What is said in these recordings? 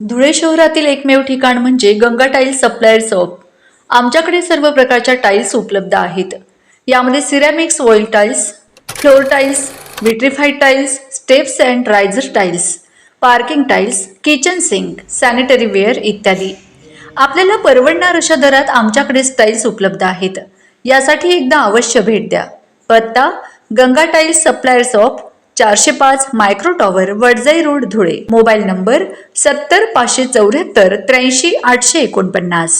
धुळे शहरातील एकमेव ठिकाण म्हणजे गंगा टाइल्स सप्लायर शॉप। आमच्याकडे सर्व प्रकारच्या टाइल्स उपलब्ध आहेत। यामध्ये ceramics, oil tiles, floor tiles, vitrified tiles, steps and riser tiles, parking tiles, kitchen sink, sanitary ware इत्यादी। आपल्याला परवडणार अशा दरात आमच्याकडे टाइल्स उपलब्ध आहेत। यासाठी एकदा अवश्य भेट द्या। पत्ता Ganga tiles supplier shop, 405 micro tower, Wadjai road, Dhule. Mobile number 70 574 83 849।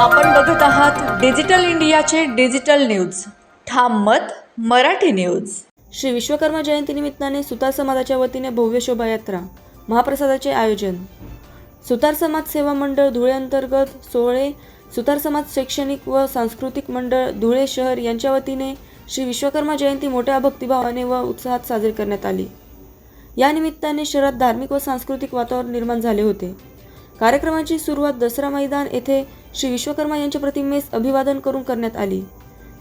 आपण बघत आहात डिजिटल इंडियाचे डिजिटल न्यूज। ठाम मत मराठी न्यूज। श्री विश्वकर्मा जयंतीनिमित्ताने सुतार समाजाच्या वतीने भव्य शोभायात्रा, महाप्रसादाचे आयोजन। सुतार समाज सेवा मंडळ धुळे अंतर्गत सोहळे सुतार समाज शैक्षणिक व सांस्कृतिक मंडळ धुळे शहर यांच्या वतीने श्री विश्वकर्मा जयंती मोठ्या भक्तिभावाने व उत्साहात साजरी करण्यात आली। या निमित्ताने शहरात धार्मिक व सांस्कृतिक वातावरण निर्माण झाले होते। कार्यक्रमाची सुरुवात दसरा मैदान येथे श्री विश्वकर्मा यांच्या प्रतिमेस अभिवादन करून करण्यात आली।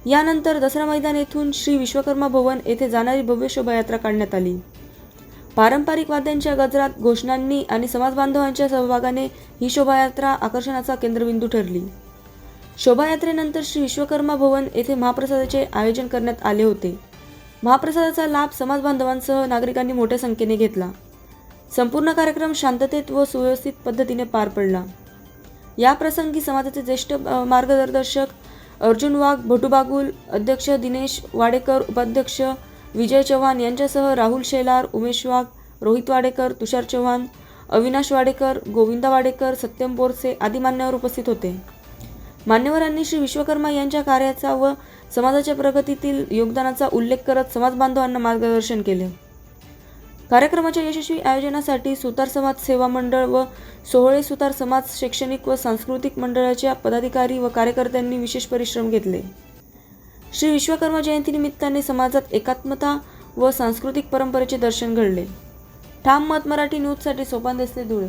यानंतर दसरा मैदान येथून श्री विश्वकर्मा भवन येथे जाणारी भव्य शोभायात्रा काढण्यात आली। पारंपरिक वाद्यांच्या गजरात, घोषणांनी आणि समाजबांधवांच्या सहभागाने ही शोभायात्रा आकर्षणाचा केंद्रबिंदू ठरली। शोभायात्रेनंतर श्री विश्वकर्मा भवन येथे महाप्रसादाचे आयोजन करण्यात आले होते। महाप्रसादाचा लाभ समाजबांधवांसह नागरिकांनी मोठ्या संख्येने घेतला। संपूर्ण कार्यक्रम शांततेत व सुव्यवस्थित पद्धतीने पार पडला। या प्रसंगी समाजाचे ज्येष्ठ मार्गदर्शक अर्जुन वाघ, भटू बागुल, अध्यक्ष दिनेश वाडेकर, उपाध्यक्ष विजय चव्हाण यांच्यासह राहुल शेलार, उमेश वाघ, रोहित वाडेकर, तुषार चव्हाण, अविनाश वाडेकर, गोविंदा वाडेकर, सत्यम बोरसे आदी मान्यवर उपस्थित होते। मान्यवरांनी श्री विश्वकर्मा यांच्या कार्याचा व समाजाच्या प्रगतीतील योगदानाचा उल्लेख करत समाज बांधवांना मार्गदर्शन केले। कार्यक्रमाच्या यशस्वी आयोजनासाठी सुतार समाज सेवा मंडळ व सोहळे सुतार समाज शैक्षणिक व सांस्कृतिक मंडळाच्या पदाधिकारी व कार्यकर्त्यांनी विशेष परिश्रम घेतले। श्री विश्वकर्मा जयंतीनिमित्ताने समाजात एकात्मता व सांस्कृतिक परंपरेचे दर्शन घडले। ठाम मत मराठी न्यूजसाठी सोपान देसले, धुळे।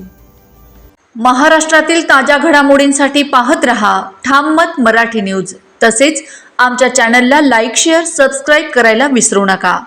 महाराष्ट्रातील ताज्या घडामोडींसाठी पाहत रहा ठाम मत मराठी न्यूज। तसेच आमच्या चॅनलला लाईक, शेअर, सबस्क्राईब करायला विसरू नका।